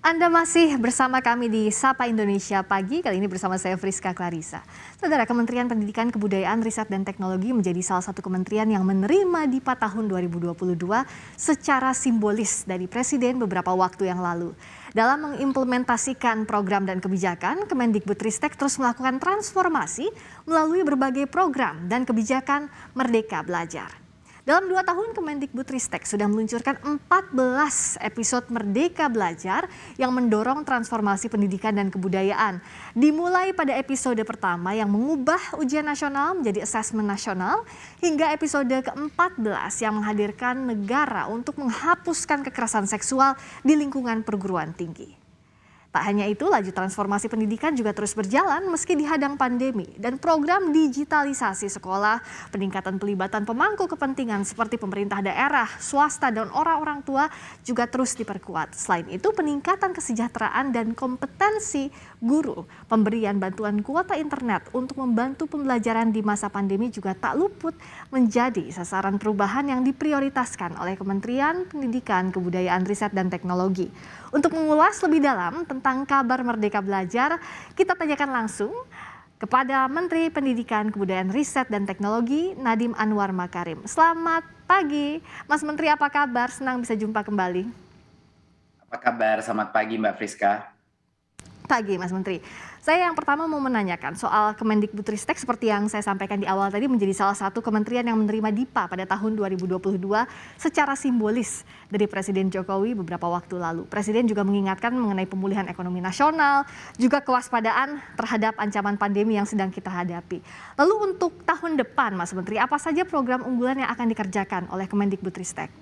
Anda masih bersama kami di Sapa Indonesia Pagi, kali ini bersama saya Friska Clarissa. Saudara, Kementerian Pendidikan, Kebudayaan, Riset, dan Teknologi menjadi salah satu kementerian yang menerima DIPA tahun 2022 secara simbolis dari Presiden beberapa waktu yang lalu. Dalam mengimplementasikan program dan kebijakan, Kemendikbudristek terus melakukan transformasi melalui berbagai program dan kebijakan Merdeka Belajar. Dalam 2 tahun, Kemendikbudristek sudah meluncurkan 14 episode Merdeka Belajar yang mendorong transformasi pendidikan dan kebudayaan. Dimulai pada episode pertama yang mengubah ujian nasional menjadi asesmen nasional, hingga episode ke-14 yang menghadirkan negara untuk menghapuskan kekerasan seksual di lingkungan perguruan tinggi. Tak hanya itu, laju transformasi pendidikan juga terus berjalan meski dihadang pandemi, dan program digitalisasi sekolah, peningkatan pelibatan pemangku kepentingan seperti pemerintah daerah, swasta, dan orang-orang tua juga terus diperkuat. Selain itu, peningkatan kesejahteraan dan kompetensi guru, pemberian bantuan kuota internet untuk membantu pembelajaran di masa pandemi juga tak luput menjadi sasaran perubahan yang diprioritaskan oleh Kementerian Pendidikan, Kebudayaan, Riset, dan Teknologi. Untuk mengulas lebih dalam tentang kabar Merdeka Belajar, kita tanyakan langsung kepada Menteri Pendidikan, Kebudayaan, Riset, dan Teknologi, Nadiem Anwar Makarim. Selamat pagi, Mas Menteri, apa kabar? Senang bisa jumpa kembali. Apa kabar? Selamat pagi Mbak Friska. Pagi, Mas Menteri. Saya yang pertama mau menanyakan soal Kemendikbudristek, seperti yang saya sampaikan di awal tadi, menjadi salah satu kementerian yang menerima DIPA pada tahun 2022 secara simbolis dari Presiden Jokowi beberapa waktu lalu. Presiden juga mengingatkan mengenai pemulihan ekonomi nasional, juga kewaspadaan terhadap ancaman pandemi yang sedang kita hadapi. Lalu untuk tahun depan, Mas Menteri, apa saja program unggulan yang akan dikerjakan oleh Kemendikbudristek?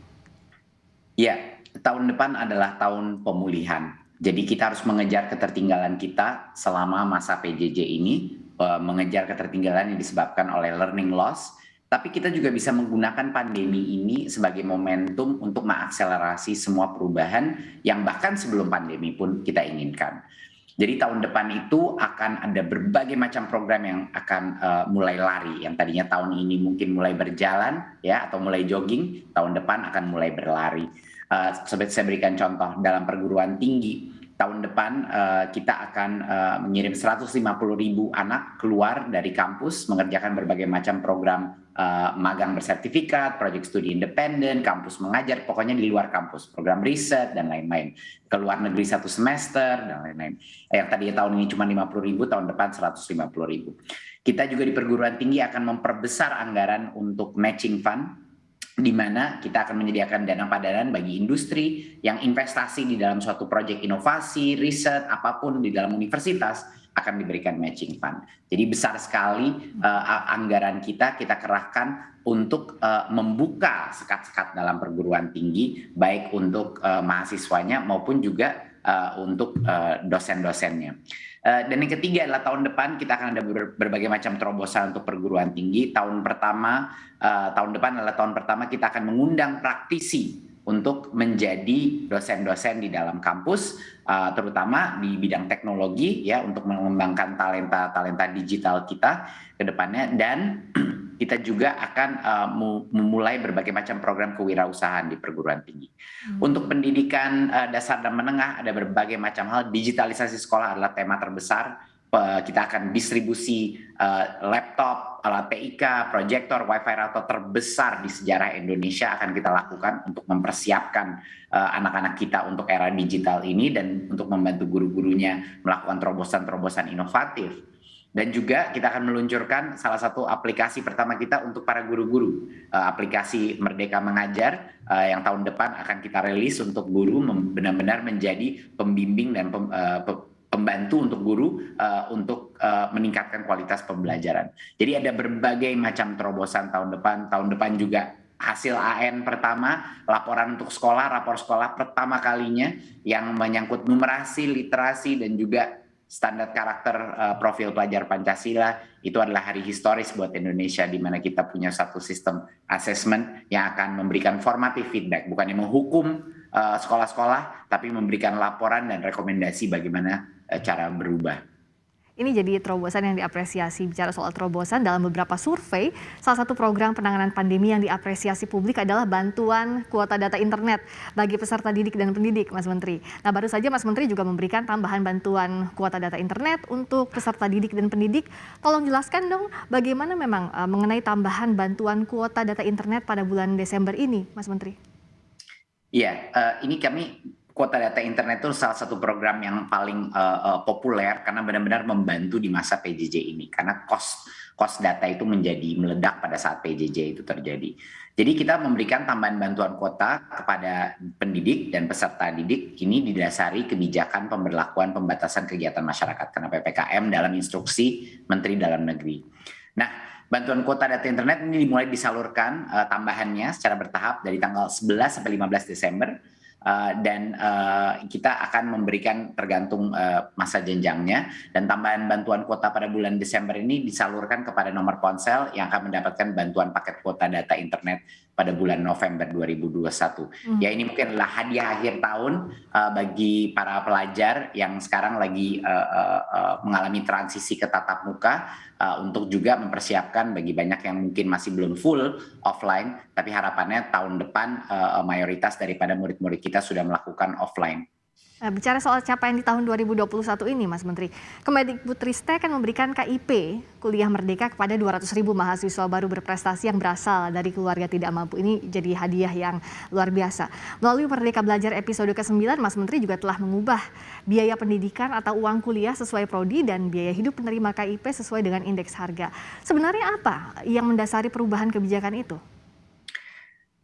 Ya, tahun depan adalah tahun pemulihan. Jadi kita harus mengejar ketertinggalan kita selama masa PJJ ini, mengejar ketertinggalan yang disebabkan oleh learning loss, tapi kita juga bisa menggunakan pandemi ini sebagai momentum untuk mengakselerasi semua perubahan yang bahkan sebelum pandemi pun kita inginkan. Jadi tahun depan itu akan ada berbagai macam program yang akan mulai lari, yang tadinya tahun ini mungkin mulai berjalan ya atau mulai jogging, tahun depan akan mulai berlari. Seperti saya berikan contoh, dalam perguruan tinggi tahun depan kita akan mengirim 150.000 anak keluar dari kampus mengerjakan berbagai macam program magang bersertifikat, proyek studi independen, kampus mengajar, pokoknya di luar kampus, program riset dan lain-lain. Ke luar negeri 1 semester dan lain-lain. Yang tadinya tahun ini cuma 50.000, tahun depan 150.000. Kita juga di perguruan tinggi akan memperbesar anggaran untuk matching fund, di mana kita akan menyediakan dana padanan bagi industri yang investasi di dalam suatu proyek inovasi, riset, apapun di dalam universitas akan diberikan matching fund. Jadi besar sekali anggaran kita kerahkan untuk membuka sekat-sekat dalam perguruan tinggi, baik untuk mahasiswanya maupun juga untuk dosen-dosennya. Dan yang ketiga adalah tahun depan kita akan ada berbagai macam terobosan untuk perguruan tinggi. Tahun depan adalah tahun pertama kita akan mengundang praktisi untuk menjadi dosen-dosen di dalam kampus, terutama di bidang teknologi ya, untuk mengembangkan talenta digital kita ke depannya. Dan kita juga akan memulai berbagai macam program kewirausahaan di perguruan tinggi. Untuk pendidikan dasar dan menengah ada berbagai macam hal. Digitalisasi sekolah adalah tema terbesar. Kita akan distribusi laptop, alat TIK, proyektor, wifi router terbesar di sejarah Indonesia akan kita lakukan untuk mempersiapkan anak-anak kita untuk era digital ini dan untuk membantu guru-gurunya melakukan terobosan-terobosan inovatif. Dan juga kita akan meluncurkan salah satu aplikasi pertama kita untuk para guru-guru, aplikasi Merdeka Mengajar yang tahun depan akan kita rilis untuk guru benar-benar menjadi pembimbing dan pembantu untuk guru untuk meningkatkan kualitas pembelajaran. Jadi ada berbagai macam terobosan tahun depan. Tahun depan juga hasil AN pertama, laporan untuk sekolah, rapor sekolah pertama kalinya yang menyangkut numerasi, literasi, dan juga standar karakter profil pelajar Pancasila. Itu adalah hari historis buat Indonesia, di mana kita punya satu sistem assessment yang akan memberikan formative feedback, bukan yang menghukum sekolah-sekolah, tapi memberikan laporan dan rekomendasi bagaimana cara berubah. Ini jadi terobosan yang diapresiasi. Bicara soal terobosan, dalam beberapa survei, salah satu program penanganan pandemi yang diapresiasi publik adalah bantuan kuota data internet bagi peserta didik dan pendidik, Mas Menteri. Nah, baru saja Mas Menteri juga memberikan tambahan bantuan kuota data internet untuk peserta didik dan pendidik. Tolong jelaskan dong bagaimana memang mengenai tambahan bantuan kuota data internet pada bulan Desember ini, Mas Menteri. Iya, ini kami kuota data internet itu salah satu program yang paling populer karena benar-benar membantu di masa PJJ ini. Karena cost data itu menjadi meledak pada saat PJJ itu terjadi. Jadi kita memberikan tambahan bantuan kuota kepada pendidik dan peserta didik ini didasari kebijakan pemberlakuan pembatasan kegiatan masyarakat karena PPKM dalam instruksi Menteri Dalam Negeri. Nah, bantuan kuota data internet ini dimulai disalurkan tambahannya secara bertahap dari tanggal 11 sampai 15 Desember. Dan kita akan memberikan tergantung masa jenjangnya, dan tambahan bantuan kuota pada bulan Desember ini disalurkan kepada nomor ponsel yang akan mendapatkan bantuan paket kuota data internet pada bulan November 2021. Ya, ini mungkin adalah hadiah akhir tahun bagi para pelajar yang sekarang lagi mengalami transisi ke tatap muka, untuk juga mempersiapkan bagi banyak yang mungkin masih belum full offline, tapi harapannya tahun depan mayoritas daripada murid-murid kita sudah melakukan offline. Nah, bicara soal capaian di tahun 2021 ini, Mas Menteri, Kemendikbudristek akan memberikan KIP Kuliah Merdeka kepada 200.000 mahasiswa baru berprestasi yang berasal dari keluarga tidak mampu. Ini jadi hadiah yang luar biasa. Melalui Merdeka Belajar episode ke-9, Mas Menteri juga telah mengubah biaya pendidikan atau uang kuliah sesuai prodi dan biaya hidup penerima KIP sesuai dengan indeks harga. Sebenarnya apa yang mendasari perubahan kebijakan itu?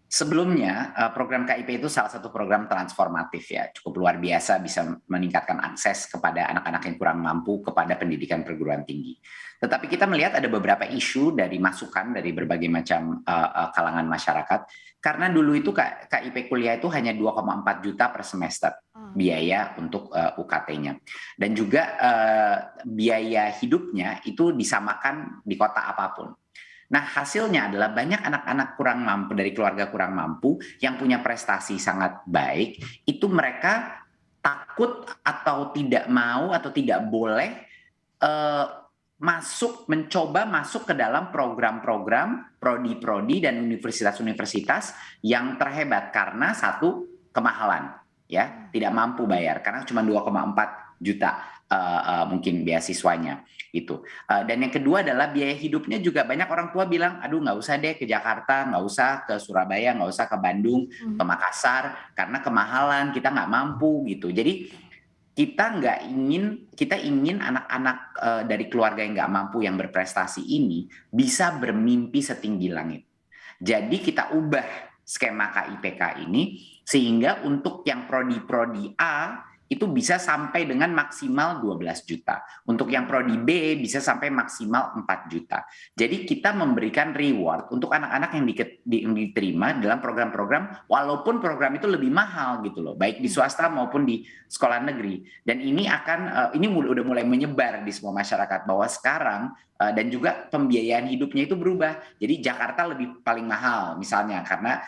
Sebelumnya, program KIP itu salah satu program transformatif ya, cukup luar biasa, bisa meningkatkan akses kepada anak-anak yang kurang mampu kepada pendidikan perguruan tinggi. Tetapi kita melihat ada beberapa isu dari masukan dari berbagai macam kalangan masyarakat, karena dulu itu KIP kuliah itu hanya 2,4 juta per semester biaya untuk UKT-nya. Dan juga biaya hidupnya itu disamakan di kota apapun. Nah, hasilnya adalah banyak anak-anak kurang mampu dari keluarga kurang mampu yang punya prestasi sangat baik, itu mereka takut atau tidak mau atau tidak boleh mencoba masuk ke dalam program-program prodi-prodi dan universitas-universitas yang terhebat karena satu, kemahalan, ya, tidak mampu bayar karena cuma 2,4 juta mungkin beasiswanya itu. Dan yang kedua adalah biaya hidupnya juga banyak orang tua bilang, aduh nggak usah deh ke Jakarta, nggak usah ke Surabaya, nggak usah ke Bandung, ke Makassar, karena kemahalan, kita nggak mampu gitu. Jadi kita ingin anak-anak dari keluarga yang nggak mampu yang berprestasi ini bisa bermimpi setinggi langit. Jadi kita ubah skema KIPK ini sehingga untuk yang prodi-prodi A itu bisa sampai dengan maksimal 12 juta. Untuk yang prodi B bisa sampai maksimal 4 juta. Jadi kita memberikan reward untuk anak-anak yang diterima dalam program-program, walaupun program itu lebih mahal gitu loh, baik di swasta maupun di sekolah negeri. Dan ini udah mulai menyebar di semua masyarakat bahwa sekarang dan juga pembiayaan hidupnya itu berubah. Jadi Jakarta paling mahal misalnya karena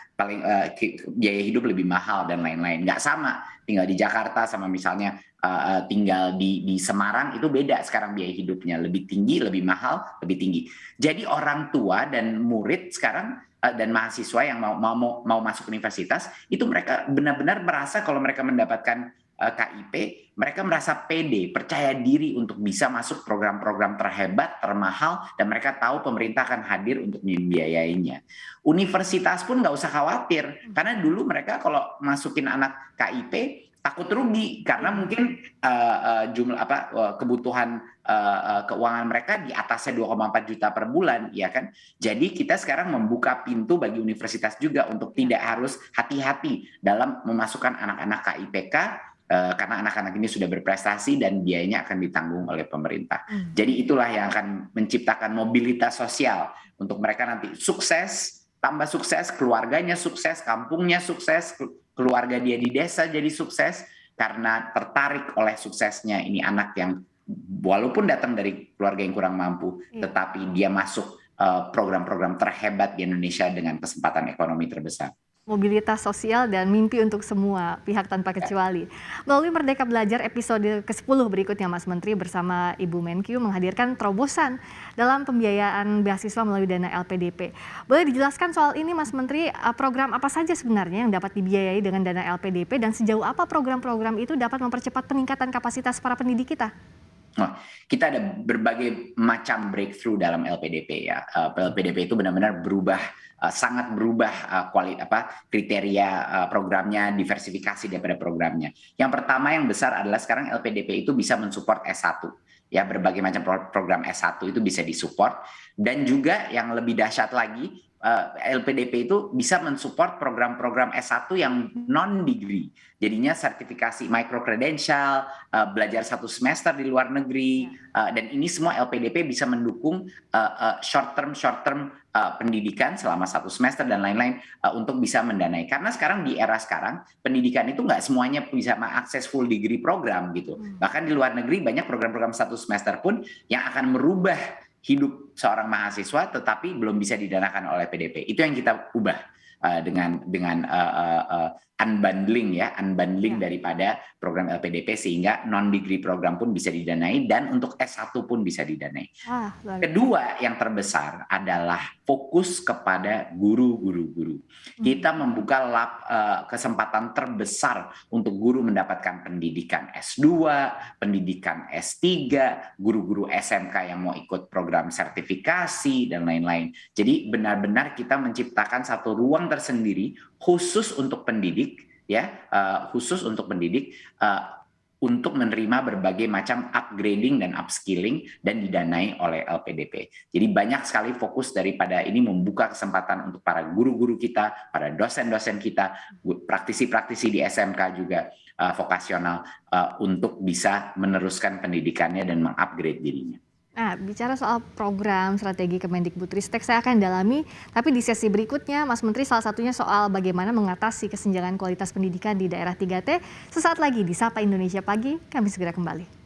biaya hidup lebih mahal dan lain-lain. Nggak sama tinggal di Jakarta sama misalnya tinggal di Semarang, itu beda sekarang biaya hidupnya, lebih tinggi, lebih mahal, lebih tinggi. Jadi orang tua dan murid sekarang dan mahasiswa yang mau masuk universitas itu mereka benar-benar merasa kalau mereka mendapatkan KIP, mereka merasa pede, percaya diri untuk bisa masuk program-program terhebat, termahal, dan mereka tahu pemerintah akan hadir untuk membiayainya. Universitas pun nggak usah khawatir, karena dulu mereka kalau masukin anak KIP takut rugi karena mungkin kebutuhan keuangan mereka di atasnya 2,4 juta per bulan, ya kan? Jadi kita sekarang membuka pintu bagi universitas juga untuk tidak harus hati-hati dalam memasukkan anak-anak KIPK. Karena anak-anak ini sudah berprestasi dan biayanya akan ditanggung oleh pemerintah. Jadi itulah yang akan menciptakan mobilitas sosial untuk mereka nanti sukses, tambah sukses, keluarganya sukses, kampungnya sukses, keluarga dia di desa jadi sukses karena tertarik oleh suksesnya ini anak yang walaupun datang dari keluarga yang kurang mampu, tetapi dia masuk program-program terhebat di Indonesia dengan kesempatan ekonomi terbesar. Mobilitas sosial dan mimpi untuk semua pihak tanpa kecuali. Melalui Merdeka Belajar episode ke-10 berikutnya, Mas Menteri bersama Ibu Menkyu menghadirkan terobosan dalam pembiayaan beasiswa melalui dana LPDP. Boleh dijelaskan soal ini, Mas Menteri, program apa saja sebenarnya yang dapat dibiayai dengan dana LPDP dan sejauh apa program-program itu dapat mempercepat peningkatan kapasitas para pendidik kita? Nah, kita ada berbagai macam breakthrough dalam LPDP ya. LPDP itu benar-benar berubah, sangat berubah kriteria programnya, diversifikasi daripada programnya. Yang pertama yang besar adalah sekarang LPDP itu bisa mensupport S1. Ya, berbagai macam program S1 itu bisa disupport, dan juga yang lebih dahsyat lagi, LPDP itu bisa mensupport program-program S1 yang non-degree. Jadinya sertifikasi micro credential, belajar 1 semester di luar negeri, dan ini semua LPDP bisa mendukung short term pendidikan selama 1 semester dan lain-lain untuk bisa mendanai. Karena sekarang di era sekarang pendidikan itu nggak semuanya bisa mengakses full degree program gitu. Bahkan di luar negeri banyak program-program 1 semester pun yang akan merubah hidup seorang mahasiswa tetapi belum bisa didanakan oleh PDP. Itu yang kita ubah dengan unbundling daripada program LPDP sehingga non-degree program pun bisa didanai dan untuk S1 pun bisa didanai. Kedua yang terbesar adalah fokus kepada guru-guru. Kita membuka kesempatan terbesar untuk guru mendapatkan pendidikan S2, pendidikan S3, guru-guru SMK yang mau ikut program sertifikasi dan lain-lain. Jadi benar-benar kita menciptakan satu ruang tersendiri khusus untuk pendidik untuk menerima berbagai macam upgrading dan upskilling dan didanai oleh LPDP. Jadi banyak sekali fokus daripada ini membuka kesempatan untuk para guru-guru kita, para dosen-dosen kita, praktisi-praktisi di SMK juga vokasional untuk bisa meneruskan pendidikannya dan mengupgrade dirinya. Nah, bicara soal program strategi Kemendikbudristek saya akan dalami, tapi di sesi berikutnya Mas Menteri salah satunya soal bagaimana mengatasi kesenjangan kualitas pendidikan di daerah 3T. Sesaat lagi di Sapa Indonesia Pagi, kami segera kembali.